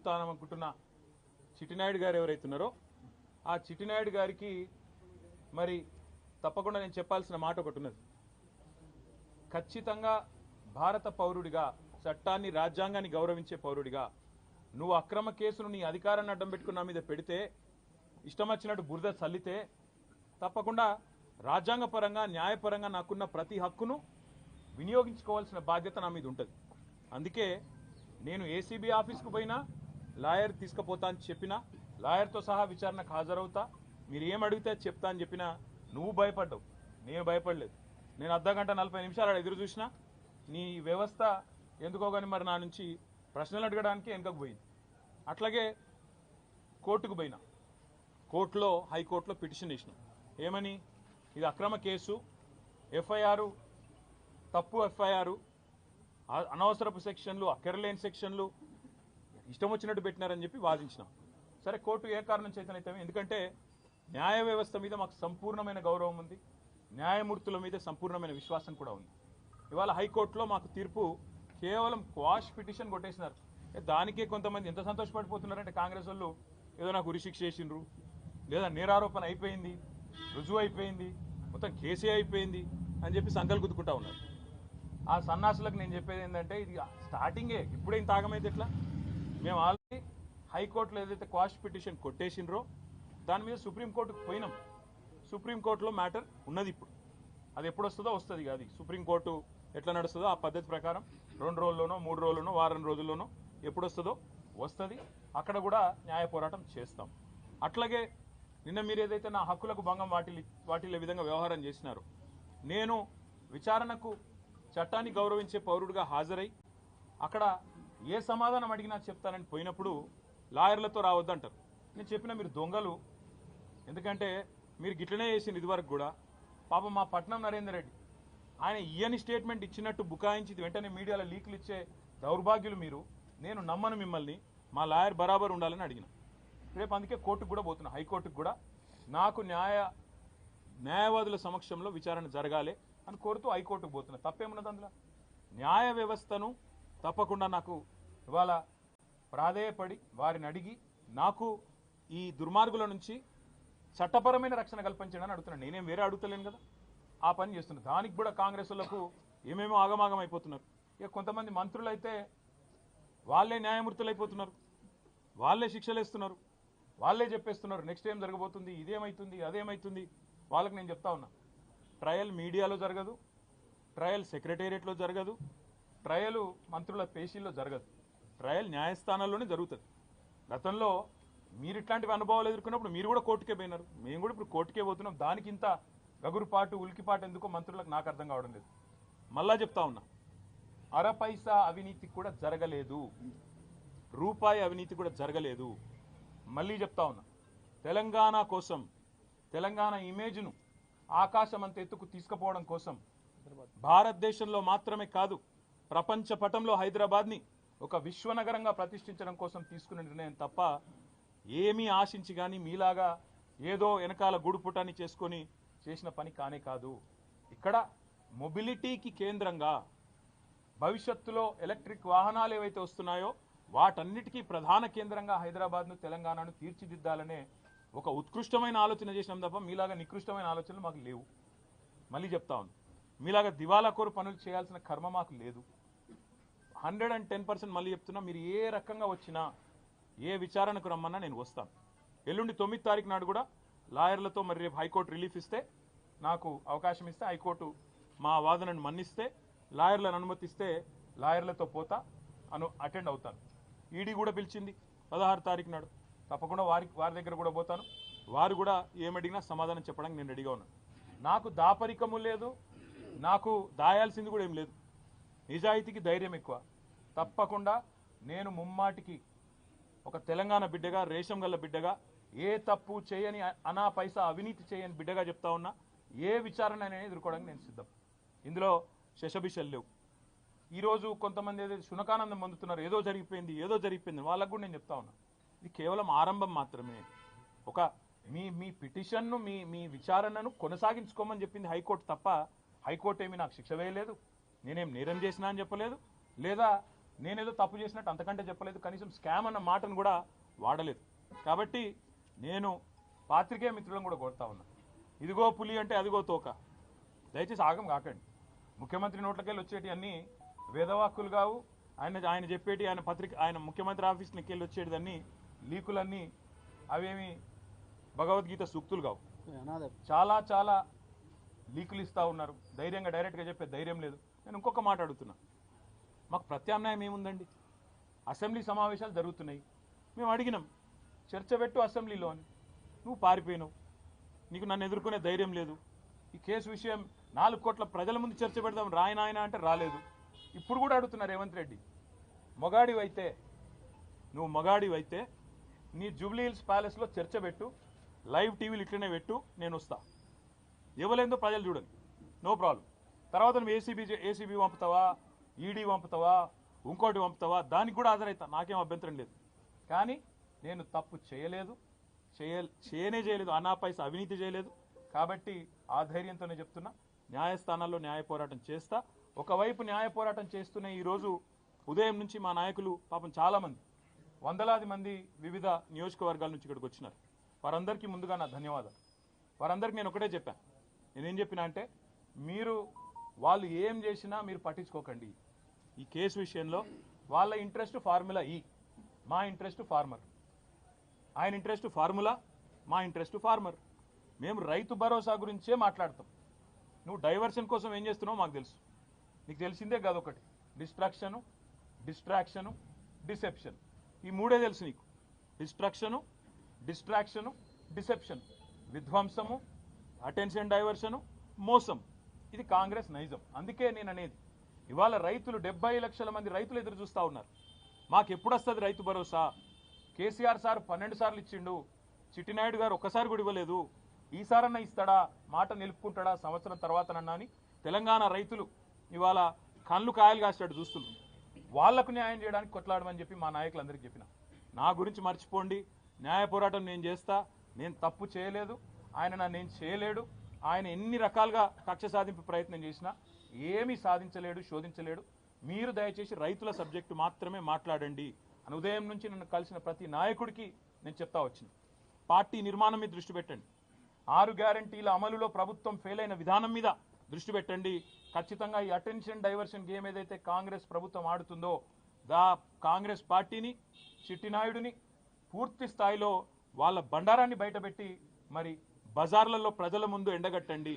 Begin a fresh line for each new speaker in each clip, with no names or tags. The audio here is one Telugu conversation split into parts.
పొందుతాననుకుంటున్న చిట్టినాయుడు గారు ఎవరైతున్నారో ఆ చిట్టినాయుడు గారికి మరి తప్పకుండా నేను చెప్పాల్సిన మాట ఒకటి ఉన్నది. ఖచ్చితంగా భారత పౌరుడిగా, చట్టాన్ని రాజ్యాంగాన్ని గౌరవించే పౌరుడిగా నువ్వు అక్రమ కేసును నీ అధికారాన్ని అడ్డం పెట్టుకుని నా మీద పెడితే, ఇష్టం వచ్చినట్టు బురద చల్లితే తప్పకుండా రాజ్యాంగపరంగా న్యాయపరంగా నాకున్న ప్రతి హక్కును వినియోగించుకోవాల్సిన బాధ్యత నా మీద ఉంటుంది. అందుకే నేను ఏసీబీ ఆఫీస్కు పోయినా లాయర్ తీసుకుపోతా అని చెప్పినా, లాయర్తో సహా విచారణకు హాజరవుతా, మీరు ఏం అడిగితే చెప్తా అని చెప్పినా నువ్వు భయపడ్డావు, నేను భయపడలేదు. నేను అర్ధగంట 40 నిమిషాలు ఎదురు చూసినా నీ వ్యవస్థ ఎందుకో కానీ మరి నా నుంచి ప్రశ్నలు అడగడానికి వెనుకకు పోయింది. అట్లాగే కోర్టుకు పోయినా, కోర్టులో హైకోర్టులో పిటిషన్ ఇచ్చినాం. ఏమని? ఇది అక్రమ కేసు, ఎఫ్ఐఆర్ తప్పు, ఎఫ్ఐఆర్ అనవసరపు సెక్షన్లు, అక్కరలేని సెక్షన్లు ఇష్టం వచ్చినట్టు పెట్టినారని చెప్పి వాదించినాం. సరే, కోర్టు ఏ కారణం చేతనైతే, ఎందుకంటే న్యాయ వ్యవస్థ మీద మాకు సంపూర్ణమైన గౌరవం ఉంది, న్యాయమూర్తుల మీద సంపూర్ణమైన విశ్వాసం కూడా ఉంది. ఇవాళ హైకోర్టులో మాకు తీర్పు కేవలం క్వాష్ పిటిషన్ కొట్టేసినారు. దానికే కొంతమంది ఎంత సంతోషపడిపోతున్నారంటే, కాంగ్రెస్ వాళ్ళు ఏదో నాకు ఉరిశిక్ష చేసిండ్రు, లేదా నేరారోపణ అయిపోయింది, రుజువు అయిపోయింది, మొత్తం కేసే అయిపోయింది అని చెప్పి సంకలు గుద్దుకుంటా ఉన్నారు. ఆ సన్నాసులకు నేను చెప్పేది ఏంటంటే, ఇది స్టార్టింగే, ఇప్పుడే ఇంత ఆగమైతే ఎట్లా? మేము ఆల్రెడీ హైకోర్టులో ఏదైతే క్వాష్ పిటిషన్ కొట్టేసిండ్రో దాని మీద సుప్రీంకోర్టుకు పోయినాం. సుప్రీంకోర్టులో మ్యాటర్ ఉన్నది. ఇప్పుడు అది ఎప్పుడు వస్తుందో వస్తుంది. అది సుప్రీంకోర్టు ఎట్లా నడుస్తుందో ఆ పద్ధతి ప్రకారం 2 రోజుల్లోనో 3 రోజుల్లోనో వారం రోజుల్లోనో ఎప్పుడు వస్తుందో వస్తుంది. అక్కడ కూడా న్యాయ పోరాటం చేస్తాం. అట్లాగే నిన్న మీరు ఏదైతే నా హక్కులకు భంగం వాటిల్లే విధంగా వ్యవహారం చేసినారో, నేను విచారణకు చట్టాన్ని గౌరవించే పౌరుడిగా హాజరై అక్కడ ఏ సమాధానం అడిగినా చెప్తానని పోయినప్పుడు లాయర్లతో రావద్దంటారు. నేను చెప్పిన మీరు దొంగలు, ఎందుకంటే మీరు గిట్లనే చేసింది ఇదివరకు కూడా. పాపం మా పట్నం నరేందర్ రెడ్డి ఆయన ఇయ్యని స్టేట్మెంట్ ఇచ్చినట్టు బుకాయించి వెంటనే మీడియాలో లీకులు ఇచ్చే దౌర్భాగ్యులు మీరు. నేను నమ్మను మిమ్మల్ని, మా లాయర్ బరాబర్ ఉండాలని అడిగిన. రేపు అందుకే కోర్టుకు కూడా పోతున్నా, హైకోర్టుకు కూడా. నాకు న్యాయవాదుల సమక్షంలో విచారణ జరగాలి అని కోరుతూ హైకోర్టుకు పోతున్నా. తప్పేమున్నది అందులో? న్యాయ వ్యవస్థను తప్పకుండా నాకు ఇవాళ ప్రాధేయపడి వారిని అడిగి నాకు ఈ దుర్మార్గుల నుంచి చట్టపరమైన రక్షణ కల్పించడానికి అడుగుతున్నాను. నేనేం వేరే అడుగుతలేను కదా, ఆ పని చేస్తున్నాను. దానికి కూడా కాంగ్రెస్ వాళ్ళకు ఏమేమో ఆగమాగం అయిపోతున్నారు. ఇక కొంతమంది మంత్రులు అయితే వాళ్ళే న్యాయమూర్తులు అయిపోతున్నారు, వాళ్ళే శిక్షలు వేస్తున్నారు, వాళ్ళే చెప్పేస్తున్నారు నెక్స్ట్ ఏం జరగబోతుంది, ఇదేమవుతుంది, అదేమవుతుంది. వాళ్ళకి నేను చెప్తా ఉన్నా, ట్రయల్ మీడియాలో జరగదు, ట్రయల్ సెక్రటేరియట్లో జరగదు, ట్రయల్ మంత్రుల పేషీల్లో జరగదు, ట్రయల్ న్యాయస్థానాల్లోనే జరుగుతుంది. గతంలో మీరు ఇట్లాంటివి అనుభవాలు ఎదుర్కొన్నప్పుడు మీరు కూడా కోర్టుకే పోయినారు, మేము కూడా ఇప్పుడు కోర్టుకే పోతున్నాం. దానికి ఇంత గగురుపాటు ఉలికిపాటు ఎందుకో మంత్రులకు నాకు అర్థం కావడం లేదు. మళ్ళా చెప్తా ఉన్నా, అరపైసా అవినీతి కూడా జరగలేదు, రూపాయి అవినీతి కూడా జరగలేదు. మళ్ళీ చెప్తా ఉన్నా, తెలంగాణ కోసం, తెలంగాణ ఇమేజ్ను ఆకాశం అంత ఎత్తుకు తీసుకుపోవడం కోసం, భారతదేశంలో మాత్రమే కాదు ప్రపంచ పటంలో హైదరాబాద్ని ఒక విశ్వనగరంగా ప్రతిష్ఠించడం కోసం తీసుకున్న నిర్ణయం తప్ప ఏమీ ఆశించి కానీ మీలాగా ఏదో వెనకాల గుడుపుటాన్ని చేసుకొని చేసిన పని కానే కాదు. ఇక్కడ మొబిలిటీకి కేంద్రంగా భవిష్యత్తులో ఎలక్ట్రిక్ వాహనాలు ఏవైతే వస్తున్నాయో వాటన్నిటికీ ప్రధాన కేంద్రంగా హైదరాబాద్ను, తెలంగాణను తీర్చిదిద్దాలనే ఒక ఉత్కృష్టమైన ఆలోచన చేసినాం తప్ప మీలాగా నికృష్టమైన ఆలోచనలు మాకు లేవు. మళ్ళీ చెప్తా ఉన్నాను, మీలాగా దివాలాకోరు పనులు చేయాల్సిన కర్మ మాకు లేదు. 110% మళ్ళీ చెప్తున్నా, మీరు ఏ రకంగా వచ్చినా, ఏ విచారణకు రమ్మన్నా నేను వస్తాను. ఎల్లుండి 9వ తారీఖు నాడు కూడా లాయర్లతో మరి రేపు హైకోర్టు రిలీఫ్ ఇస్తే, నాకు అవకాశం ఇస్తే, హైకోర్టు మా వాదనను మన్నిస్తే, లాయర్లను అనుమతిస్తే లాయర్లతో పోతా, అటెండ్ అవుతాను. ఈడీ కూడా పిలిచింది 16వ తారీఖు నాడు, తప్పకుండా వారి దగ్గర కూడా పోతాను. వారు కూడా ఏమడిగినా సమాధానం చెప్పడానికి నేను రెడీగా ఉన్నాను. నాకు దాపరికము లేదు, నాకు దాయాల్సింది కూడా ఏం లేదు. నిజాయితీకి ధైర్యం ఎక్కువ. తప్పకుండా నేను ముమ్మాటికి ఒక తెలంగాణ బిడ్డగా, రేషం గల్ల బిడ్డగా, ఏ తప్పు చేయని, అనా పైసా అవినీతి చేయని బిడ్డగా చెప్తా ఉన్నా, ఏ విచారణ అనేది ఎదుర్కోవడానికి నేను సిద్ధం. ఇందులో శశబిషలు లేవు. ఈరోజు కొంతమంది ఏదైతే శునకానందం పొందుతున్నారు, ఏదో జరిగిపోయింది, వాళ్ళకు కూడా నేను చెప్తా ఉన్నా, ఇది కేవలం ఆరంభం మాత్రమే. ఒక మీ పిటిషన్ను, మీ విచారణను కొనసాగించుకోమని చెప్పింది హైకోర్టు తప్ప, హైకోర్టు ఏమీ నాకు శిక్ష వేయలేదు, నేనేం నేరం చేసినా అని చెప్పలేదు, లేదా నేనేదో తప్పు చేసినట్టు అంతకంటే చెప్పలేదు, కనీసం స్కామ్ అన్న మాటను కూడా వాడలేదు. కాబట్టి నేను పాత్రికేయ మిత్రులను కూడా కోరుతా ఉన్నా, ఇదిగో పులి అంటే అదిగో తోక, దయచేసి ఆగం కాకండి. ముఖ్యమంత్రి నోట్లకెళ్ళి వచ్చేటి అన్నీ వేదవాక్కులు కావు, ఆయన చెప్పేటి ఆయన ముఖ్యమంత్రి ఆఫీస్ వెళ్ళి వచ్చేటిదన్నీ లీకులన్నీ అవేమి భగవద్గీత సూక్తులు కావు. చాలా చాలా లీకులు ఇస్తూ ఉన్నారు, ధైర్యంగా డైరెక్ట్గా చెప్పే ధైర్యం లేదు. నేను ఇంకొక మాట అడుగుతున్నా, మాకు ప్రత్యామ్నాయం ఏముందండి? అసెంబ్లీ సమావేశాలు జరుగుతున్నాయి, మేము అడిగినాం చర్చ పెట్టు అసెంబ్లీలో అని, నువ్వు పారిపోయినావు, నీకు నన్ను ఎదుర్కొనే ధైర్యం లేదు. ఈ కేసు విషయం 4 కోట్ల ప్రజల ముందు చర్చ పెడదాం రాయనాయన అంటే రాలేదు. ఇప్పుడు కూడా అడుగుతున్నారు రేవంత్ రెడ్డి, మొగాడివైతే నువ్వు మొగాడివైతే నీ జూబ్లీ హిల్స్ ప్యాలెస్లో చర్చ పెట్టు, లైవ్ టీవీలు ఇట్లనే పెట్టు, నేను వస్తా, ఇవ్వలేందో ప్రజలు చూడండి, నో ప్రాబ్లం. తర్వాత నువ్వు ఏసీబీ పంపుతావా, ఈడీ పంపుతావా, ఇంకోటి పంపుతావా, దానికి కూడా హాజరవుతా, నాకేం అభ్యంతరం లేదు. కానీ నేను తప్పు చేయలేదు, చేయలేదు, అనాపైస అవినీతి చేయలేదు. కాబట్టి ఆ ధైర్యంతోనే చెప్తున్నా, న్యాయస్థానాల్లో న్యాయ పోరాటం చేస్తా. ఒకవైపు న్యాయ పోరాటం చేస్తూనే ఈరోజు ఉదయం నుంచి మా నాయకులు పాపం చాలామంది, వందలాది మంది వివిధ నియోజకవర్గాల నుంచి ఇక్కడికి వచ్చినారు. వారందరికీ ముందుగా నా ధన్యవాదాలు. వారందరికీ నేను ఒకటే చెప్పాను, నేనేం చెప్పినా అంటే, మీరు వాళ్ళు ఏం చేసినా మీరు పట్టించుకోకండి. ఈ కేసు విషయంలో వాళ్ళ ఇంట్రెస్ట్ ఫార్ములా ఈ, మా ఇంట్రెస్ట్ ఫార్మర్. ఆయన ఇంట్రెస్ట్ ఫార్ములా, మా ఇంట్రెస్ట్ ఫార్మర్. మేము రైతు భరోసా గురించే మాట్లాడతాం. నువ్వు డైవర్షన్ కోసం ఏం చేస్తున్నావు మాకు తెలుసు, నీకు తెలిసిందే కాదు. ఒకటి డిస్ట్రాక్షను, డిసెప్షన్, ఈ మూడే తెలుసు నీకు. డిస్ట్రాక్షను, డిసెప్షన్, విధ్వంసము, అటెన్షన్ డైవర్షను, మోసం. ఇది కాంగ్రెస్ నైజం. అందుకే నేను అనేది, ఇవాళ రైతులు 70 లక్షల మంది రైతులు ఎదురు చూస్తూ ఉన్నారు, మాకు ఎప్పుడు వస్తుంది రైతు భరోసా? కేసీఆర్ సార్ 12 సార్లు ఇచ్చిండు, చిట్టినాయుడు గారు ఒక్కసారి కూడా ఇవ్వలేదు, ఈసారన్నా ఇస్తాడా, మాట నిలుపుకుంటాడా సంవత్సరం తర్వాతనన్నా అని తెలంగాణ రైతులు ఇవాళ కళ్ళు కాయలు కాసేటట్టు చూస్తున్నారు. వాళ్లకు న్యాయం చేయడానికి కొట్లాడమని చెప్పి మా నాయకులందరికీ చెప్పిన. నా గురించి మర్చిపోండి, న్యాయ పోరాటం నేను చేస్తా, నేను తప్పు చేయలేదు, ఆయన నేను చేయలేడు. ఆయన ఎన్ని రకాలుగా కక్ష సాధింపు ప్రయత్నం చేసినా ఏమీ సాధించలేడు, శోధించలేడు. మీరు దయచేసి రైతుల సబ్జెక్టు మాత్రమే మాట్లాడండి అని ఉదయం నుంచి నన్ను కలిసిన ప్రతి నాయకుడికి నేను చెప్తా వచ్చింది. పార్టీ నిర్మాణం మీద దృష్టి పెట్టండి, 6 గ్యారంటీల అమలులో ప్రభుత్వం ఫెయిల్ అయిన విధానం మీద దృష్టి పెట్టండి. ఖచ్చితంగా ఈ అటెన్షన్ డైవర్షన్ గేమ్ ఏదైతే కాంగ్రెస్ ప్రభుత్వం ఆడుతుందో, కాంగ్రెస్ పార్టీని, చిట్టినాయుడిని పూర్తి స్థాయిలో వాళ్ళ బండారాన్ని బయటపెట్టి మరి బజార్లలో ప్రజల ముందు ఎండగట్టండి.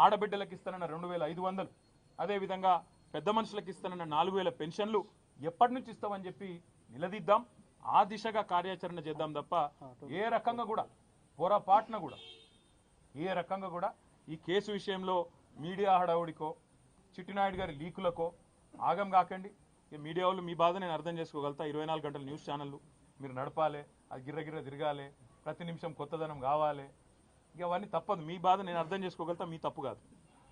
ఆడబిడ్డలకు ఇస్తానన్న 2500, అదేవిధంగా పెద్ద మనుషులకు ఇస్తానన్న 4000 పెన్షన్లు ఎప్పటి నుంచి ఇస్తామని చెప్పి నిలదీద్దాం. ఆ దిశగా కార్యాచరణ చేద్దాం తప్ప ఏ రకంగా కూడా పొరపాటున కూడా ఈ కేసు విషయంలో మీడియా హడావుడికో, చిట్టినాయుడు గారి లీకులకో ఆగం కాకండి. ఈ మీడియా వాళ్ళు మీ బాధ నేను అర్థం చేసుకోగలుగుతా. 24 గంటల న్యూస్ ఛానళ్ళు మీరు నడపాలి, అది గిర్రగిర్ర తిరగాలి, ప్రతి నిమిషం కొత్తదనం కావాలి, ఇక అవన్నీ తప్పదు. మీ బాధ నేను అర్థం చేసుకోగలుగుతా, మీ తప్పు కాదు.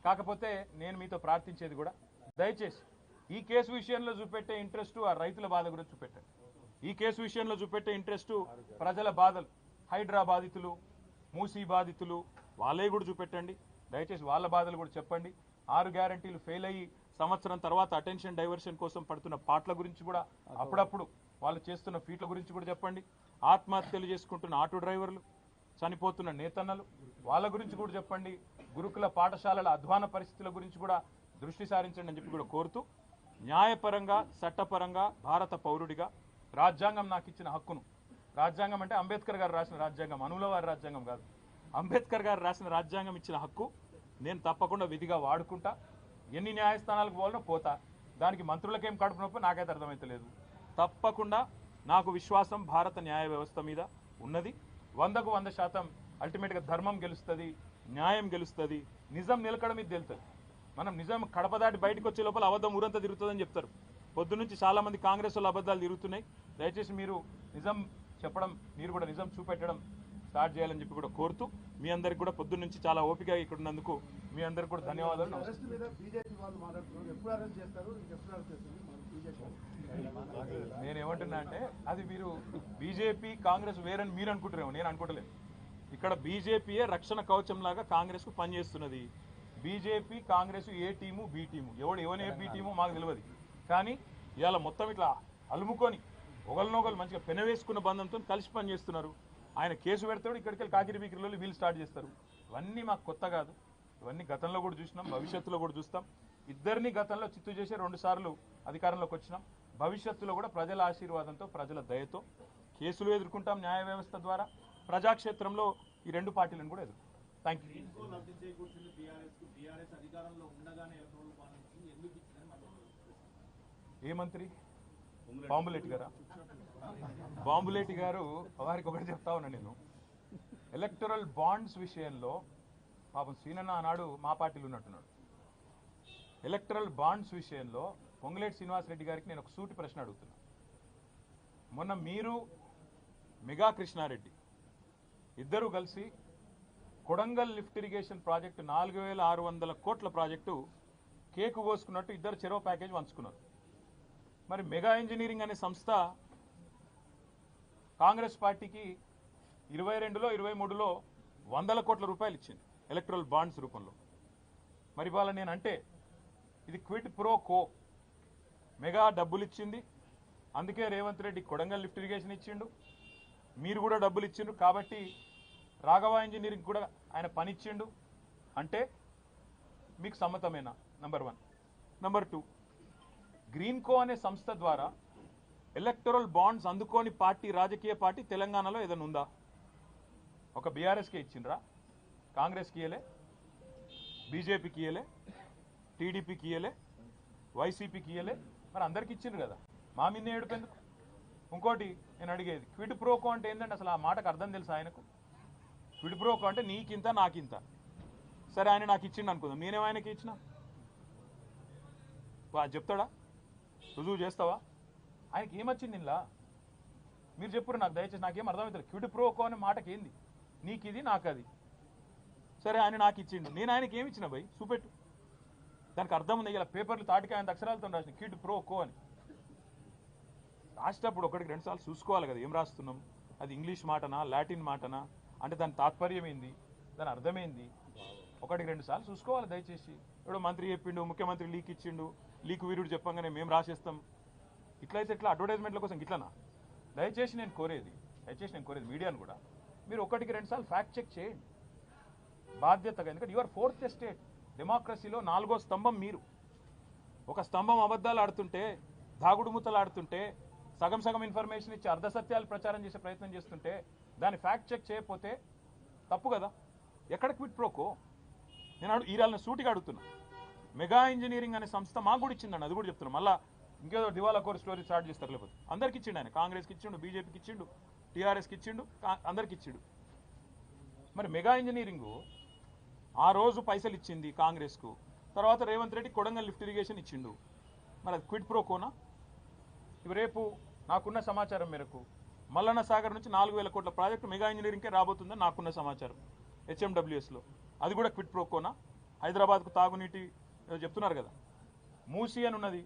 కాకపోతే నేను మీతో ప్రార్థించేది కూడా, దయచేసి ఈ కేసు విషయంలో చూపెట్టే ఇంట్రెస్ట్ ఆ రైతుల బాధ కూడా చూపెట్టండి. ఈ కేసు విషయంలో చూపెట్టే ఇంట్రెస్ట్ ప్రజల బాధలు, హైడ్రా బాధితులు, మూసీ బాధితులు, వాళ్ళే కూడా చూపెట్టండి. దయచేసి వాళ్ళ బాధలు కూడా చెప్పండి. 6 గ్యారంటీలు ఫెయిల్ అయ్యి సంవత్సరం తర్వాత అటెన్షన్ డైవర్షన్ కోసం పడుతున్న పాటల గురించి కూడా, అప్పుడప్పుడు వాళ్ళు చేస్తున్న ఫీట్ల గురించి కూడా చెప్పండి. ఆత్మహత్యలు చేసుకుంటున్న ఆటో డ్రైవర్లు, చనిపోతున్న నేతన్నలు, వాళ్ళ గురించి కూడా చెప్పండి. గురుకుల పాఠశాలల అధ్వాన పరిస్థితుల గురించి కూడా దృష్టి సారించండి అని చెప్పి కూడా కోరుతూ, న్యాయపరంగా, చట్టపరంగా, భారత పౌరుడిగా రాజ్యాంగం నాకు ఇచ్చిన హక్కును, రాజ్యాంగం అంటే అంబేద్కర్ గారు రాసిన రాజ్యాంగం, అనుల వారి రాజ్యాంగం కాదు, అంబేద్కర్ గారు రాసిన రాజ్యాంగం ఇచ్చిన హక్కు నేను తప్పకుండా విధిగా వాడుకుంటా. ఎన్ని న్యాయస్థానాలకు పోవాలనో పోతా, దానికి మంత్రులకేం కడుపు నొప్పి నాకైతే అర్థమైతలేదు. తప్పకుండా నాకు విశ్వాసం భారత న్యాయ వ్యవస్థ మీద ఉన్నది. 100కు 100% అల్టిమేట్గా ధర్మం గెలుస్తుంది, న్యాయం గెలుస్తుంది, నిజం నిలకడ మీద తెలుస్తుంది. మనం నిజం కడప దాటి బయటకు వచ్చే లోపల అబద్ధం ఊరంతా తిరుగుతుందని చెప్తారు. పొద్దు నుంచి చాలామంది కాంగ్రెస్ వాళ్ళు అబద్ధాలు తిరుగుతున్నాయి. దయచేసి మీరు నిజం చెప్పడం, మీరు కూడా నిజం చూపెట్టడం స్టార్ట్ చేయాలని చెప్పి కూడా కోరుతూ, మీ అందరికి కూడా పొద్దున్న నుంచి చాలా ఓపికగా ఇక్కడ ఉన్నందుకు మీ అందరికి కూడా ధన్యవాదాలు. నేనేమంటున్నా అంటే, అది మీరు బీజేపీ కాంగ్రెస్ వేరని మీరు అనుకుంటారేమో, నేను అనుకుంటలేదు. ఇక్కడ బీజేపీయే రక్షణ కవచం లాగా కాంగ్రెస్కు పనిచేస్తున్నది. బీజేపీ కాంగ్రెస్ ఏ టీము బి టీము, ఎవరు ఏ బి టీము మాకు తెలియదు. కానీ ఇవాళ మొత్తం ఇట్లా అలుముకొని ఒకరినొకరు మంచిగా పెనవేసుకున్న బంధంతో కలిసి పని చేస్తున్నారు. ఆయన కేసు పెడతాడు, ఇక్కడికి వెళ్ళి కాకిరి బీకిరిలో వీళ్ళు స్టార్ట్ చేస్తారు. ఇవన్నీ మాకు కొత్త కాదు, ఇవన్నీ గతంలో కూడా చూసినాం, భవిష్యత్తులో కూడా చూస్తాం. ఇద్దరిని గతంలో చిత్తు చేసి 2 సార్లు అధికారంలోకి వచ్చినాం. భవిష్యత్తులో కూడా ప్రజల ఆశీర్వాదంతో, ప్రజల దయతో కేసులు ఎదుర్కొంటాం న్యాయ వ్యవస్థ ద్వారా. ప్రజాక్షేత్రంలో ఈ 2 పార్టీలను కూడా ఎదుర్కొంటాం. Thank you. ఏ మంత్రి? బాంబులేటి గారా? బాంబులేటి గారు వారికి ఒకటి చెప్తా ఉన్నా నేను. ఎలక్టరల్ బాండ్స్ విషయంలో పాపం సీనన్న ఆనాడు మా పార్టీలో ఉన్నట్టున్నాడు. ఎలక్టరల్ బాండ్స్ విషయంలో పొంగులేటి శ్రీనివాసరెడ్డి గారికి నేను ఒక సూటి ప్రశ్న అడుగుతున్నా. మొన్న మీరు మెగా కృష్ణారెడ్డి ఇద్దరు కలిసి కొడంగల్ లిఫ్ట్ ఇరిగేషన్ ప్రాజెక్టు 4600 కోట్ల ప్రాజెక్టు కేకు కోసుకున్నట్టు ఇద్దరు చెరో ప్యాకేజ్ పంచుకున్నారు. మరి మెగా ఇంజనీరింగ్ అనే సంస్థ కాంగ్రెస్ పార్టీకి 22లో 23లో 100 కోట్ల రూపాయలు ఇచ్చింది ఎలక్ట్రల్ బాండ్స్ రూపంలో. మరి ఇవాళ నేనంటే ఇది క్విడ్ ప్రో కో. మెగా డబ్బులు ఇచ్చింది, అందుకే రేవంత్ రెడ్డి కొడంగల్ లిఫ్ట్ ఇరిగేషన్ ఇచ్చిండు, మీరు కూడా డబ్బులు ఇచ్చిండు, కాబట్టి రాఘవ ఇంజనీరింగ్ కూడా ఆయన పని ఇచ్చిండు అంటే మీకు సమ్మతమేనా? నంబర్ 1. నంబర్ 2, గ్రీన్కో అనే సంస్థ ద్వారా ఎలక్టరల్ బాండ్స్ అందుకోని పార్టీ, రాజకీయ పార్టీ తెలంగాణలో ఏదైనా ఉందా? ఒక బీఆర్ఎస్కే ఇచ్చిండ్రా? కాంగ్రెస్కి ఇయ్యలే, బీజేపీకి ఇయ్యలే, టీడీపీకి ఇయ్యలే, వైసీపీకి ఇయ్యలే, మరి అందరికి ఇచ్చిండ్రు కదా, మా మీద ఏడుపెందుకు? ఇంకోటి నేను అడిగేది, క్విడ్ ప్రోకో అంటే ఏంటంటే అసలు ఆ మాటకు అర్థం తెలుసు ఆయనకు? క్విడ్ ప్రోకో అంటే నీకింత నాకింత. సరే ఆయన నాకు ఇచ్చిండు అనుకుందాం, నేనేమో ఆయనకి ఇచ్చిన, చెప్తాడా? రుజువు చేస్తావా? ఆయనకి ఏమొచ్చింది ఇలా? మీరు చెప్పురు నాకు, దయచేసి నాకేం అర్థమవుతుంది. క్విడ్ ప్రోకో అనే మాటకి ఏంది? నీకు ఇది నాకు అది. సరే ఆయన నాకు ఇచ్చిండు, నేను ఆయనకి ఏమి ఇచ్చిన భయ్? చూపెట్టు, దానికి అర్థం ఉంది. ఇలా పేపర్లు తాటికి ఆయన అక్షరాలతో రాసిన క్విడ్ ప్రోకో అని. రాసేటప్పుడు 1-2 సార్లు చూసుకోవాలి కదా ఏం రాస్తున్నాం, అది ఇంగ్లీష్ మాటనా, లాటిన్ మాటనా, అంటే దాని తాత్పర్యం ఏంది, దాని అర్థమైంది, 1-2 సార్లు చూసుకోవాలి దయచేసి. ఇప్పుడు మంత్రి చెప్పిండు, ముఖ్యమంత్రి లీక్ ఇచ్చిండు, లీక్ వీరుడు చెప్పంగానే మేము రాసేస్తాం. ఇట్లయితే ఎట్లా? అడ్వర్టైజ్మెంట్ల కోసం ఇట్లనా? దయచేసి నేను కోరేది మీడియాను కూడా, మీరు 1-2 సార్లు ఫ్యాక్ట్ చెక్ చేయండి బాధ్యతగా. ఎందుకంటే యువర్ 4th ఎస్టేట్, డెమోక్రసీలో 4వ స్తంభం మీరు. ఒక స్తంభం అబద్ధాలు ఆడుతుంటే, దాగుడు మూతలు ఆడుతుంటే, సగం సగం ఇన్ఫర్మేషన్ ఇచ్చి అర్ధసత్యాలు ప్రచారం చేసే ప్రయత్నం చేస్తుంటే దాన్ని ఫ్యాక్ట్ చెక్ చేయకపోతే తప్పు కదా. ఎక్కడ క్విడ్ ప్రోకో? నేను ఈరాలను సూటిగా అడుగుతున్నా. మెగా ఇంజనీరింగ్ అనే సంస్థ మాకు కూడా ఇచ్చిందండి, అది కూడా చెప్తున్నా. మళ్ళీ ఇంకేదో దివాలా కోర్ స్టోరీ స్టార్ట్ చేస్తారు. లేకపోతే అందరికి ఇచ్చిండు ఆయన, కాంగ్రెస్కి ఇచ్చిండు, బీజేపీకి ఇచ్చిండు, టీఆర్ఎస్కి ఇచ్చిండు, అందరికి ఇచ్చిండు. మరి మెగా ఇంజనీరింగ్ ఆ రోజు పైసలు ఇచ్చింది కాంగ్రెస్కు, తర్వాత రేవంత్ రెడ్డి కొడంగల్ లిఫ్ట్ ఇరిగేషన్ ఇచ్చిండు, మరి అది క్విడ్ ప్రోకోనా? ఇవి రేపు నాకున్న సమాచారం మేరకు మల్లన్న సాగర్ నుంచి 4000 కోట్ల ప్రాజెక్టు మెగా ఇంజనీరింగ్కే రాబోతుందని నాకున్న సమాచారం హెచ్ఎండబ్ల్యూఎస్లో. అది కూడా క్విడ్ ప్రోకోనా? హైదరాబాద్కు తాగునీటి చెప్తున్నారు కదా, మూసీ అని ఉన్నది,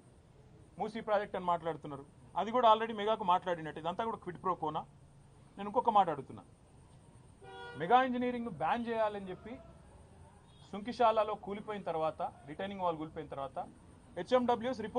మూసీ ప్రాజెక్ట్ అని మాట్లాడుతున్నారు, అది కూడా ఆల్రెడీ మెగాకు మాట్లాడినట్టు, ఇదంతా కూడా క్విడ్ ప్రోకోనా? నేను ఇంకొక మాట అడుగుతున్నా. మెగా ఇంజనీరింగ్ బ్యాన్ చేయాలని చెప్పి సుంకిశాలలో కూలిపోయిన తర్వాత, రిటైనింగ్ వాల్ కూలిపోయిన తర్వాత హెచ్ఎండబ్ల్యూఎస్ రిపోర్ట్